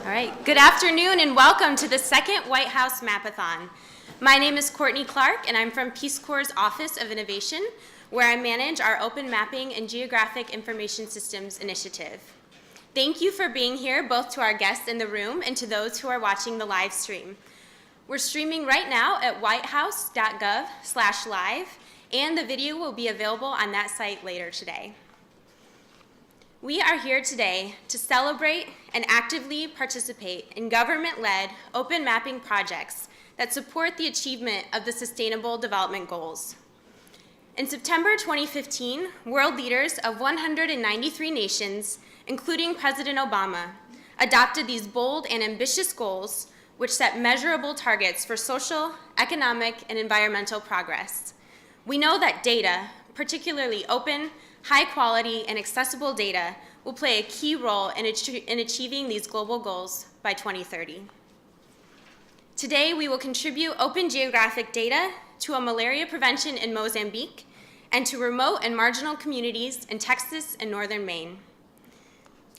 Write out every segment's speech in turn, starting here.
All right, good afternoon and welcome to the second White House Mapathon. My name is Courtney Clark and I'm from Peace Corps' Office of Innovation, where I manage our Open Mapping and Geographic Information Systems initiative. Thank you for being here, both to our guests in the room and to those who are watching the live stream. We're streaming right now at whitehouse.gov/live, and the video will be available on that site later today. We are here today to celebrate and actively participate in government-led open mapping projects that support the achievement of the Sustainable Development Goals. In September 2015, world leaders of 193 nations, including President Obama, adopted these bold and ambitious goals which set measurable targets for social, economic, and environmental progress. We know that data, particularly open, high-quality, and accessible data, will play a key role in achieving these global goals by 2030. Today, we will contribute open geographic data to a malaria prevention in Mozambique and to remote and marginal communities in Texas and northern Maine.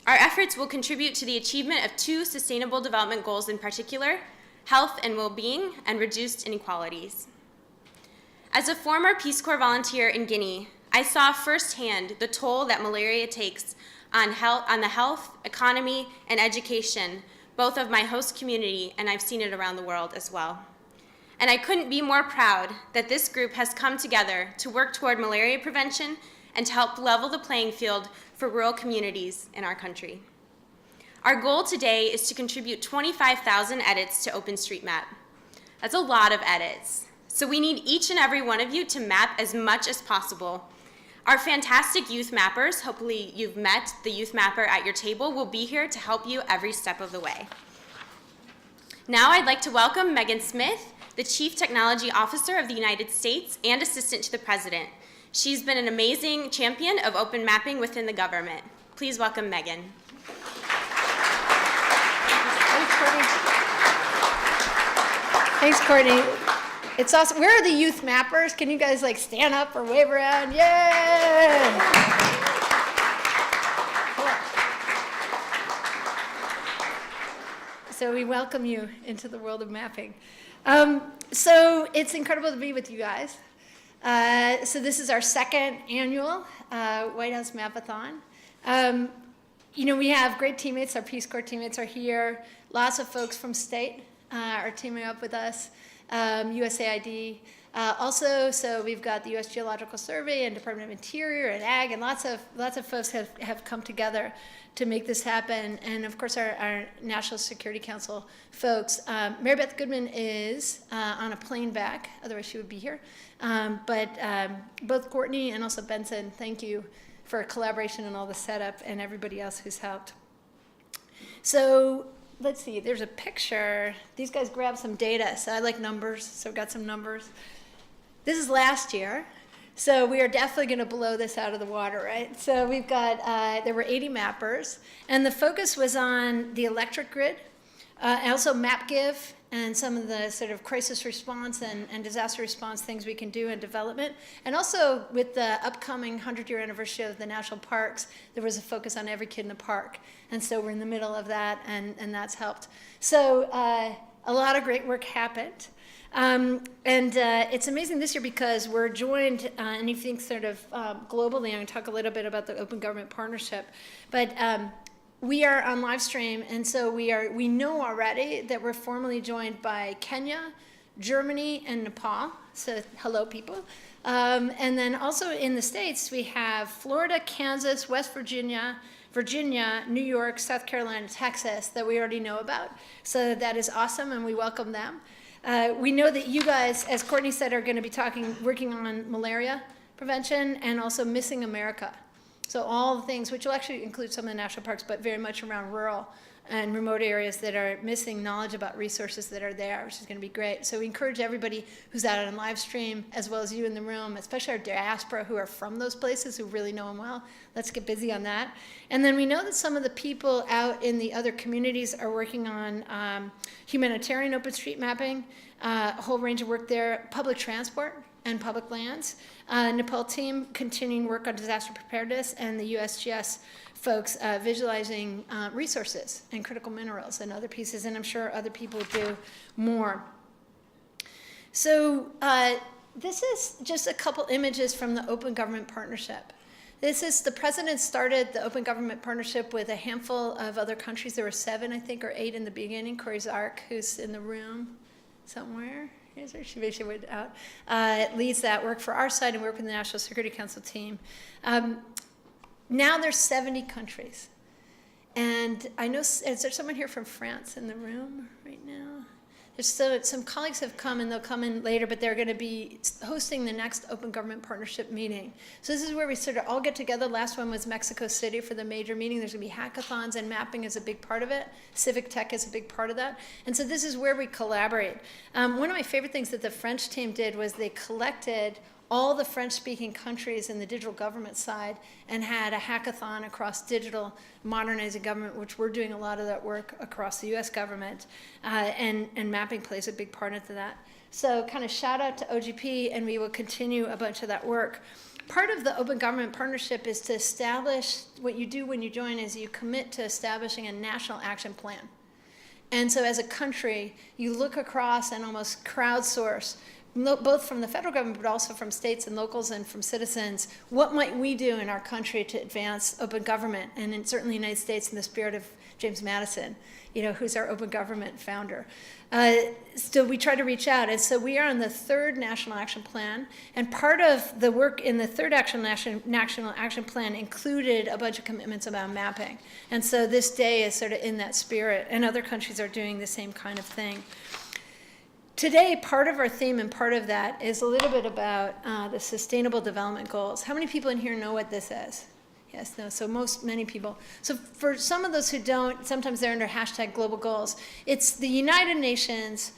Our efforts will contribute to the achievement of two Sustainable Development Goals in particular: health and well-being and reduced inequalities. As a former Peace Corps volunteer in Guinea, I saw firsthand the toll that malaria takes on the health, economy, and education, both of my host community, and I've seen it around the world as well. And I couldn't be more proud that this group has come together to work toward malaria prevention and to help level the playing field for rural communities in our country. Our goal today is to contribute 25,000 edits to OpenStreetMap. That's a lot of edits. So we need each and every one of you to map as much as possible. Our fantastic youth mappers, hopefully you've met the youth mapper at your table, will be here to help you every step of the way. Now I'd like to welcome Megan Smith, the Chief Technology Officer of the United States and Assistant to the President. She's been an amazing champion of open mapping within the government. Please welcome Megan. Thanks, Courtney. It's awesome. Where are the youth mappers? Can you guys like stand up or wave around? Yay! Cool. So we welcome you into the world of mapping. So it's incredible to be with you guys. So this is our second annual White House Mapathon. We have great teammates. Our Peace Corps teammates are here. Lots of folks from state are teaming up with us. USAID. So we've got the U.S. Geological Survey and Department of Interior and Ag, and lots of folks have come together to make this happen. And of course, our National Security Council folks. Mary Beth Goodman is on a plane back, otherwise she would be here. But both Courtney and also Benson, thank you for collaboration and all the setup, and everybody else who's helped. So let's see, there's a picture. These guys grabbed some data, so I like numbers, so I've got some numbers. This is last year, so we are definitely going to blow this out of the water, right? So we've got, there were 80 mappers, and the focus was on the electric grid, and also MapGive, and some of the sort of crisis response and disaster response things we can do in development. And also with the upcoming 100-year anniversary of the national parks, there was a focus on every kid in the park. And so we're in the middle of that, and that's helped. So a lot of great work happened. It's amazing this year because we're joined, and you think sort of globally, I'm going to talk a little bit about the Open Government Partnership, but we are on live stream, and so we know already that we're formally joined by Kenya, Germany, and Nepal. So hello, people. And then also in the States, we have Florida, Kansas, West Virginia, New York, South Carolina, Texas that we already know about. So that is awesome, and we welcome them. We know that you guys, as Courtney said, are going to be working on malaria prevention and also Missing America. So all the things, which will actually include some of the national parks, but very much around rural and remote areas that are missing knowledge about resources that are there, which is going to be great. So we encourage everybody who's out on live stream, as well as you in the room, especially our diaspora who are from those places who really know them well. Let's get busy on that. And then we know that some of the people out in the other communities are working on humanitarian open street mapping, a whole range of work there, public transport, and public lands. Nepal team continuing work on disaster preparedness, and the USGS folks visualizing resources and critical minerals and other pieces, and I'm sure other people do more. So this is just a couple images from the Open Government Partnership. The president started the Open Government Partnership with a handful of other countries. There were 7, I think, or 8 in the beginning. Corey Zark, who's in the room somewhere, she basically went out, leads that work for our side and work with the National Security Council team. Now there's 70 countries. And I know, is there someone here from France in the room right now? There's some colleagues have come, and they'll come in later, but they're going to be hosting the next Open Government Partnership meeting. So this is where we sort of all get together. Last one was Mexico City for the major meeting. There's going to be hackathons, and mapping is a big part of it. Civic tech is a big part of that. And so this is where we collaborate. One of my favorite things that the French team did was they collected all the French-speaking countries in the digital government side and had a hackathon across digital modernizing government, which we're doing a lot of that work across the US government, and mapping plays a big part into that. So kind of shout out to OGP, and we will continue a bunch of that work. Part of the Open Government Partnership is to establish, what you do when you join is you commit to establishing a national action plan. And so as a country, you look across and almost crowdsource, both from the federal government, but also from states and locals and from citizens, what might we do in our country to advance open government? And certainly the United States in the spirit of James Madison, who's our open government founder. So we try to reach out. And so we are on the 3rd National Action Plan. And part of the work in the 3rd National Action Plan included a bunch of commitments about mapping. And so this day is sort of in that spirit. And other countries are doing the same kind of thing. Today, part of our theme and part of that is a little bit about the Sustainable Development Goals. How many people in here know what this is? Yes, no, so many people. So for some of those who don't, sometimes they're under hashtag global goals. It's the United Nations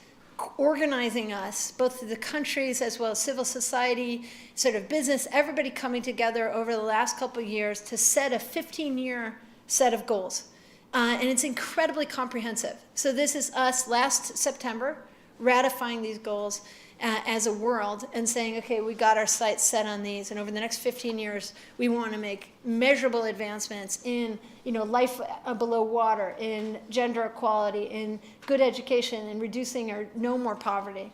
organizing us, both the countries as well as civil society, sort of business, everybody coming together over the last couple of years to set a 15-year set of goals. And it's incredibly comprehensive. So this is us last September, ratifying these goals as a world and saying, okay, we got our sights set on these, and over the next 15 years, we want to make measurable advancements in, life below water, in gender equality, in good education, in reducing or no more poverty,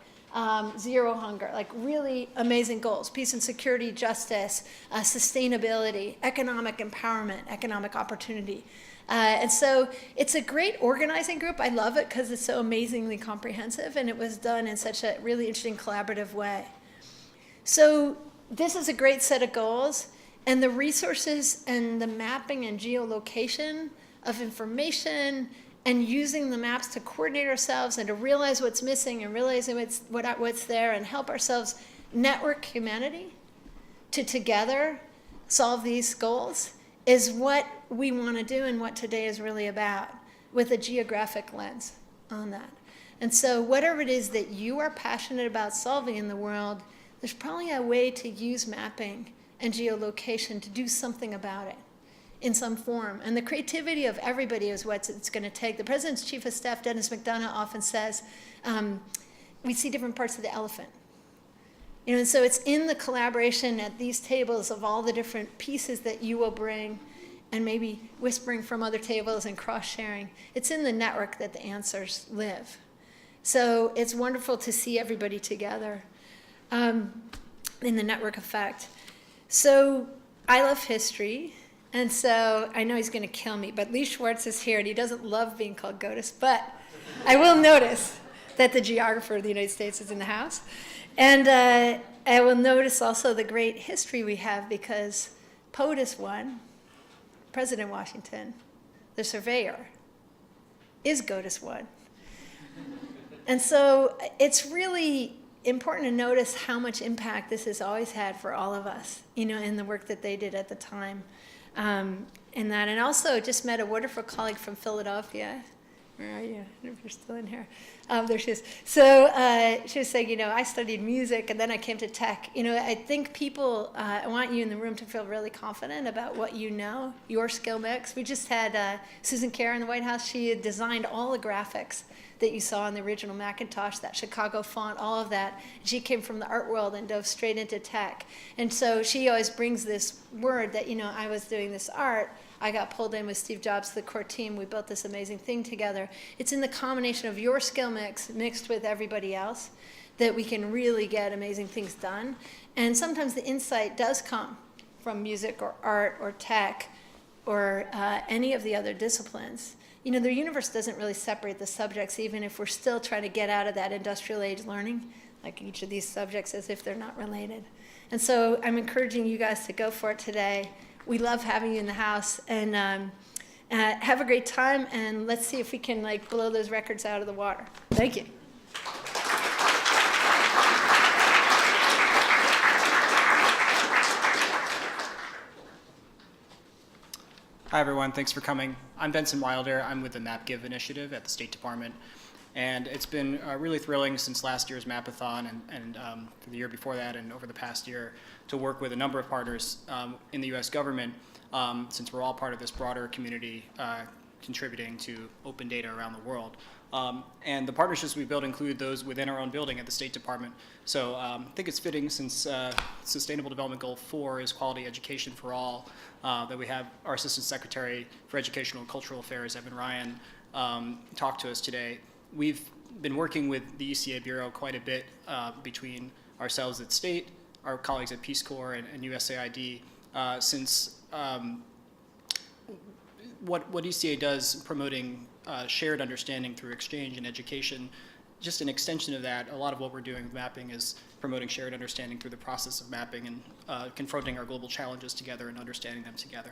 zero hunger, like really amazing goals, peace and security, justice, sustainability, economic empowerment, economic opportunity. And so it's a great organizing group. I love it because it's so amazingly comprehensive, and it was done in such a really interesting collaborative way. So this is a great set of goals, and the resources and the mapping and geolocation of information and using the maps to coordinate ourselves and to realize what's missing and realizing what's there and help ourselves network humanity to together solve these goals is what we want to do and what today is really about, with a geographic lens on that. And so whatever it is that you are passionate about solving in the world, there's probably a way to use mapping and geolocation to do something about it in some form. And the creativity of everybody is what it's going to take. The President's Chief of Staff, Dennis McDonough, often says, we see different parts of the elephant. And so it's in the collaboration at these tables of all the different pieces that you will bring, and maybe whispering from other tables and cross-sharing. It's in the network that the answers live. So it's wonderful to see everybody together in the network effect. So I love history, and so I know he's going to kill me, but Lee Schwartz is here, and he doesn't love being called GOTUS, but I will notice that the geographer of the United States is in the house. And I will notice also the great history we have, because POTUS won, President Washington, the surveyor, is GOTUS one. And so it's really important to notice how much impact this has always had for all of us, in the work that they did at the time. And also just met a wonderful colleague from Philadelphia Where are you? I don't know if you're still in here. There she is. So she was saying, I studied music and then I came to tech. I think people, I want you in the room to feel really confident about what you know, your skill mix. We just had Susan Kerr in the White House. She had designed all the graphics that you saw in the original Macintosh, that Chicago font, all of that. She came from the art world and dove straight into tech. And so she always brings this word that, I was doing this art. I got pulled in with Steve Jobs, the core team. We built this amazing thing together. It's in the combination of your skill mix mixed with everybody else that we can really get amazing things done. And sometimes the insight does come from music or art or tech or any of the other disciplines. The universe doesn't really separate the subjects, even if we're still trying to get out of that industrial age learning, like each of these subjects, as if they're not related. And so I'm encouraging you guys to go for it today. We love having you in the house, and have a great time, and let's see if we can blow those records out of the water. Thank you. Hi, everyone. Thanks for coming. I'm Benson Wilder. I'm with the MapGive initiative at the State Department. And it's been really thrilling since last year's Mapathon and for the year before that and over the past year to work with a number of partners in the U.S. government since we're all part of this broader community contributing to open data around the world. And the partnerships we build include those within our own building at the State Department. So I think it's fitting, since Sustainable Development Goal 4 is quality education for all, that we have our Assistant Secretary for Educational and Cultural Affairs, Evan Ryan, talk to us today. We've been working with the ECA Bureau quite a bit between ourselves at State, our colleagues at Peace Corps and USAID, since what ECA does promoting shared understanding through exchange and education, just an extension of that, a lot of what we're doing with mapping is promoting shared understanding through the process of mapping and confronting our global challenges together and understanding them together.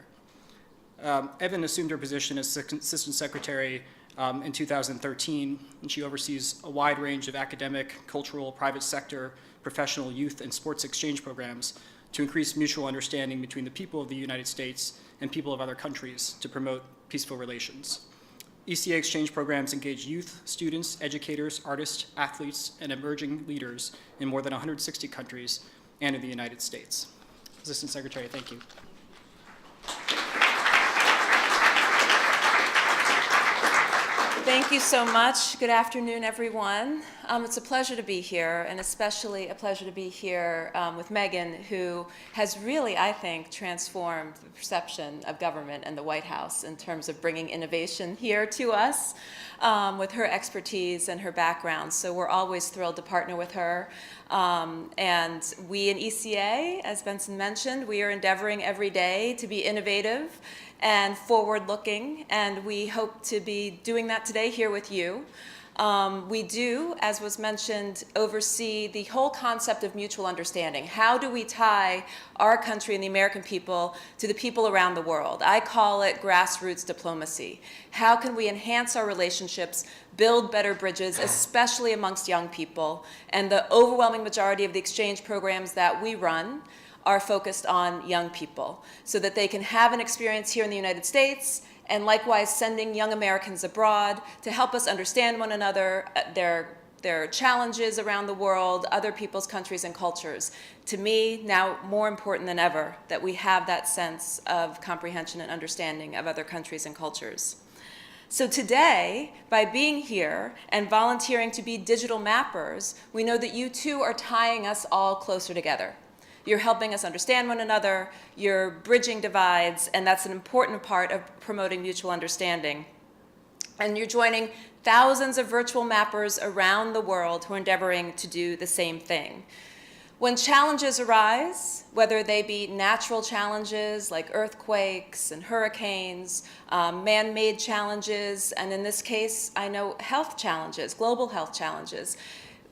Evan assumed her position as Assistant Secretary in 2013, and she oversees a wide range of academic, cultural, private sector, professional, youth, and sports exchange programs to increase mutual understanding between the people of the United States and people of other countries to promote peaceful relations. ECA exchange programs engage youth, students, educators, artists, athletes, and emerging leaders in more than 160 countries and in the United States. Assistant Secretary, thank you. Thank you so much. Good afternoon, everyone. It's a pleasure to be here, and especially a pleasure to be here with Megan, who has really, I think, transformed the perception of government and the White House in terms of bringing innovation here to us with her expertise and her background. So we're always thrilled to partner with her. And we in ECA, as Benson mentioned, we are endeavoring every day to be innovative and forward-looking, and we hope to be doing that today here with you. We do, as was mentioned, oversee the whole concept of mutual understanding. How do we tie our country and the American people to the people around the world? I call it grassroots diplomacy. How can we enhance our relationships, build better bridges, especially amongst young people? And the overwhelming majority of the exchange programs that we run are focused on young people so that they can have an experience here in the United States, and likewise sending young Americans abroad to help us understand one another, their challenges around the world, other people's countries and cultures. To me, now more important than ever, that we have that sense of comprehension and understanding of other countries and cultures. So today, by being here and volunteering to be digital mappers, we know that you too are tying us all closer together. You're helping us understand one another, you're bridging divides, and that's an important part of promoting mutual understanding. And you're joining thousands of virtual mappers around the world who are endeavoring to do the same thing. When challenges arise, whether they be natural challenges like earthquakes and hurricanes, man-made challenges, and in this case, I know health challenges, global health challenges,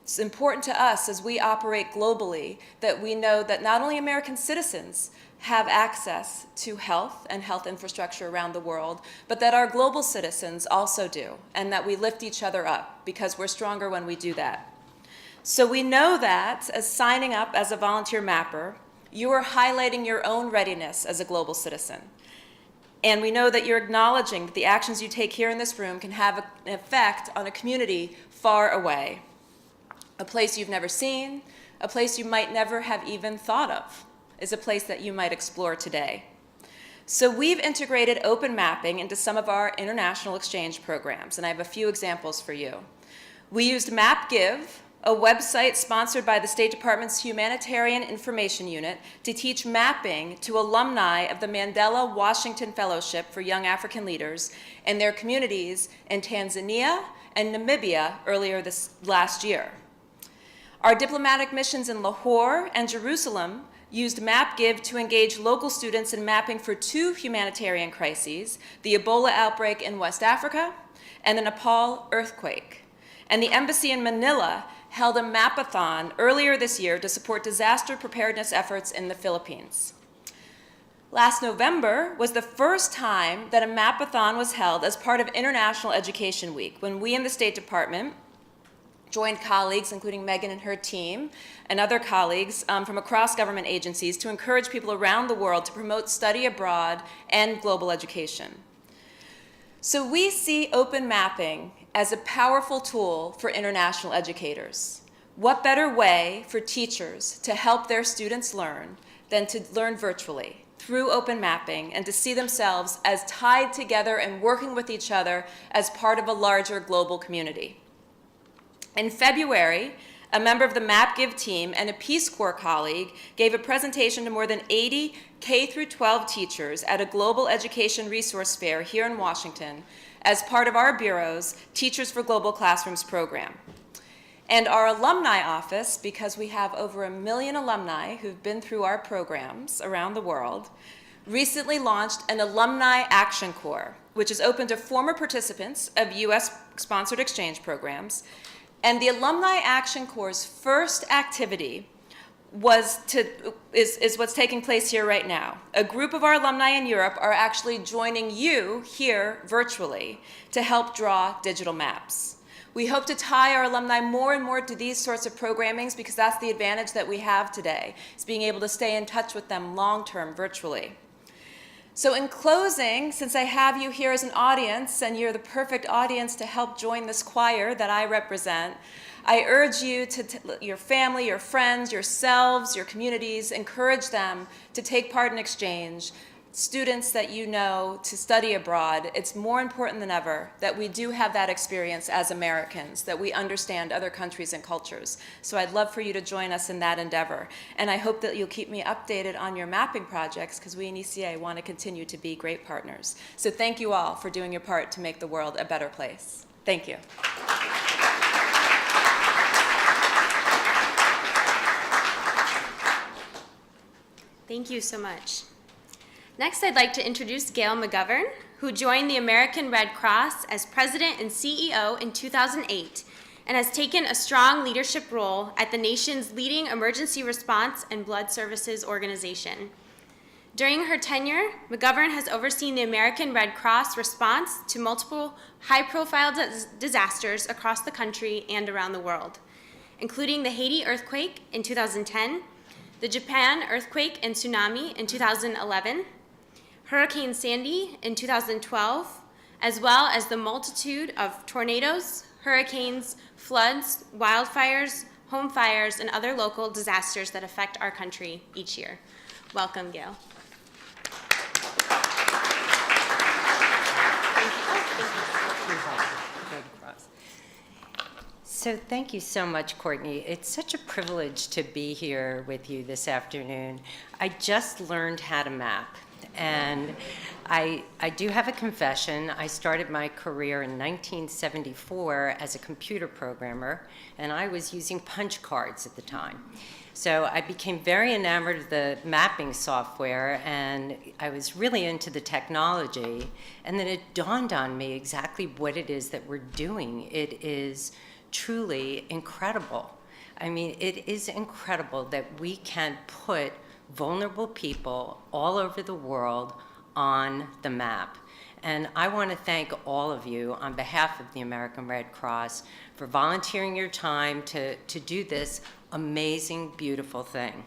it's important to us as we operate globally that we know that not only American citizens have access to health and health infrastructure around the world, but that our global citizens also do, and that we lift each other up because we're stronger when we do that. So we know that as signing up as a volunteer mapper, you are highlighting your own readiness as a global citizen. And we know that you're acknowledging that the actions you take here in this room can have an effect on a community far away, a place you've never seen, a place you might never have even thought of, is a place that you might explore today. So we've integrated open mapping into some of our international exchange programs, and I have a few examples for you. We used MapGive, a website sponsored by the State Department's Humanitarian Information Unit, to teach mapping to alumni of the Mandela Washington Fellowship for Young African Leaders in their communities in Tanzania and Namibia earlier this last year. Our diplomatic missions in Lahore and Jerusalem used MapGive to engage local students in mapping for 2 humanitarian crises, the Ebola outbreak in West Africa and the Nepal earthquake. And the embassy in Manila held a Mapathon earlier this year to support disaster preparedness efforts in the Philippines. Last November was the first time that a Mapathon was held as part of International Education Week, when we in the State Department joined colleagues, including Megan and her team, and other colleagues from across government agencies to encourage people around the world to promote study abroad and global education. So we see open mapping as a powerful tool for international educators. What better way for teachers to help their students learn than to learn virtually through open mapping and to see themselves as tied together and working with each other as part of a larger global community. In February, a member of the MapGive team and a Peace Corps colleague gave a presentation to more than 80 K-12 teachers at a global education resource fair here in Washington as part of our Bureau's Teachers for Global Classrooms program. And our alumni office, because we have over 1 million alumni who've been through our programs around the world, recently launched an Alumni Action Corps, which is open to former participants of US-sponsored exchange programs. And the Alumni Action Corps' first activity is what's taking place here right now. A group of our alumni in Europe are actually joining you here virtually to help draw digital maps. We hope to tie our alumni more and more to these sorts of programmings because that's the advantage that we have today, is being able to stay in touch with them long-term virtually. So in closing, since I have you here as an audience, and you're the perfect audience to help join this choir that I represent, I urge you your family, your friends, yourselves, your communities, encourage them to take part in exchange. Students that you know to study abroad, it's more important than ever that we do have that experience as Americans, that we understand other countries and cultures. So I'd love for you to join us in that endeavor. And I hope that you'll keep me updated on your mapping projects, because we in ECA want to continue to be great partners. So thank you all for doing your part to make the world a better place. Thank you. Thank you so much. Next, I'd like to introduce Gail McGovern, who joined the American Red Cross as president and CEO in 2008 and has taken a strong leadership role at the nation's leading emergency response and blood services organization. During her tenure, McGovern has overseen the American Red Cross response to multiple high-profile disasters across the country and around the world, including the Haiti earthquake in 2010, the Japan earthquake and tsunami in 2011, Hurricane Sandy in 2012, as well as the multitude of tornadoes, hurricanes, floods, wildfires, home fires, and other local disasters that affect our country each year. Welcome, Gail. So thank you so much, Courtney. It's such a privilege to be here with you this afternoon. I just learned how to map, and I do have a confession. I started my career in 1974 as a computer programmer, and I was using punch cards at the time. So I became very enamored of the mapping software, and I was really into the technology. And then it dawned on me exactly what it is that we're doing. It is truly incredible. I mean, it is incredible that we can put vulnerable people all over the world on the map. And I want to thank all of you on behalf of the American Red Cross for volunteering your time to do this amazing, beautiful thing.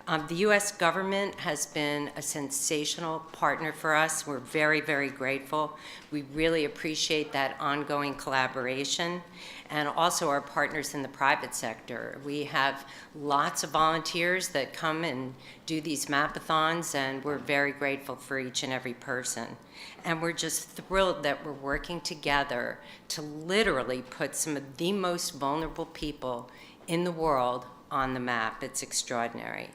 The U.S. government has been a sensational partner for us. We're very, very grateful. We really appreciate that ongoing collaboration, and also our partners in the private sector. We have lots of volunteers that come and do these Mapathons, and we're very grateful for each and every person. And we're just thrilled that we're working together to literally put some of the most vulnerable people in the world on the map. It's extraordinary.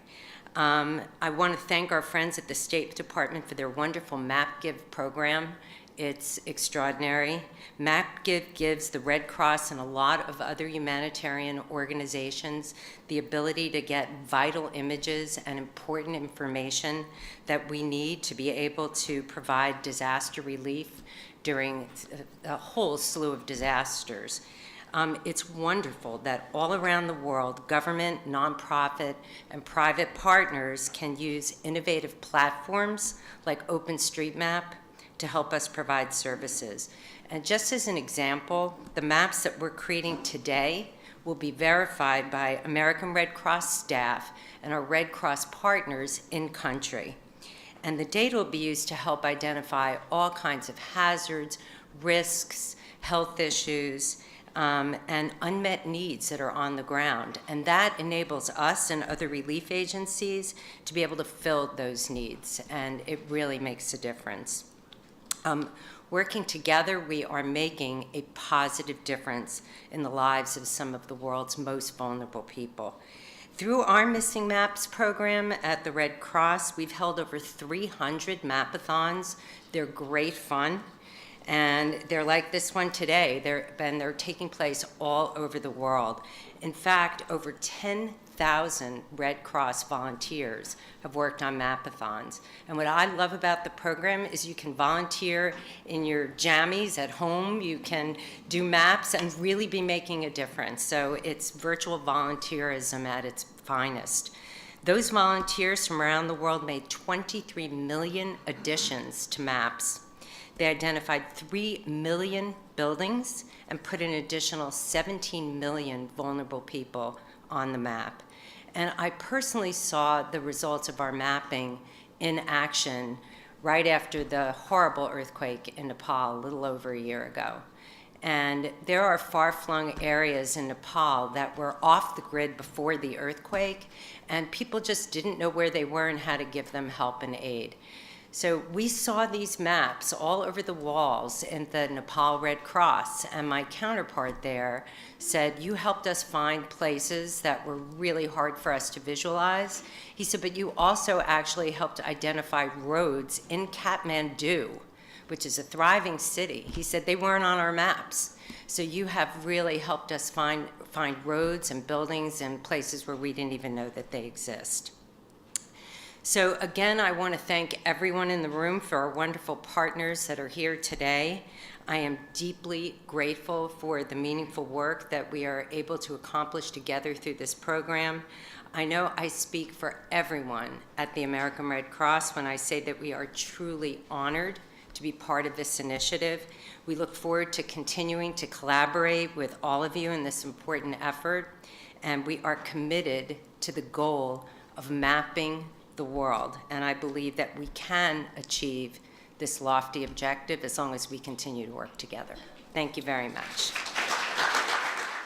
I want to thank our friends at the State Department for their wonderful MapGive program. It's extraordinary. MapGive gives the Red Cross and a lot of other humanitarian organizations the ability to get vital images and important information that we need to be able to provide disaster relief during a whole slew of disasters. It's wonderful that all around the world, government, nonprofit, and private partners can use innovative platforms like OpenStreetMap to help us provide services. And just as an example, the maps that we're creating today will be verified by American Red Cross staff and our Red Cross partners in country. And the data will be used to help identify all kinds of hazards, risks, health issues, and unmet needs that are on the ground. And that enables us and other relief agencies to be able to fill those needs, and it really makes a difference. Working together, we are making a positive difference in the lives of some of the world's most vulnerable people. Through our Missing Maps program at the Red Cross, we've held over 300 Mapathons. They're great fun. And they're like this one today. They're taking place all over the world. In fact, over 10,000 Red Cross volunteers have worked on Mapathons. And what I love about the program is you can volunteer in your jammies at home. You can do maps and really be making a difference. So it's virtual volunteerism at its finest. Those volunteers from around the world made 23 million additions to maps. They identified 3 million buildings and put an additional 17 million vulnerable people on the map. And I personally saw the results of our mapping in action right after the horrible earthquake in Nepal a little over a year ago. And there are far-flung areas in Nepal that were off the grid before the earthquake, and people just didn't know where they were and how to give them help and aid. So we saw these maps all over the walls in the Nepal Red Cross, and my counterpart there said, "You helped us find places that were really hard for us to visualize." He said, "But you also actually helped identify roads in Kathmandu, which is a thriving city." He said, "They weren't on our maps. So you have really helped us find roads and buildings and places where we didn't even know that they exist." So again, I want to thank everyone in the room for our wonderful partners that are here today. I am deeply grateful for the meaningful work that we are able to accomplish together through this program. I know I speak for everyone at the American Red Cross when I say that we are truly honored to be part of this initiative. We look forward to continuing to collaborate with all of you in this important effort, and we are committed to the goal of mapping the world. And I believe that we can achieve this lofty objective as long as we continue to work together. Thank you very much.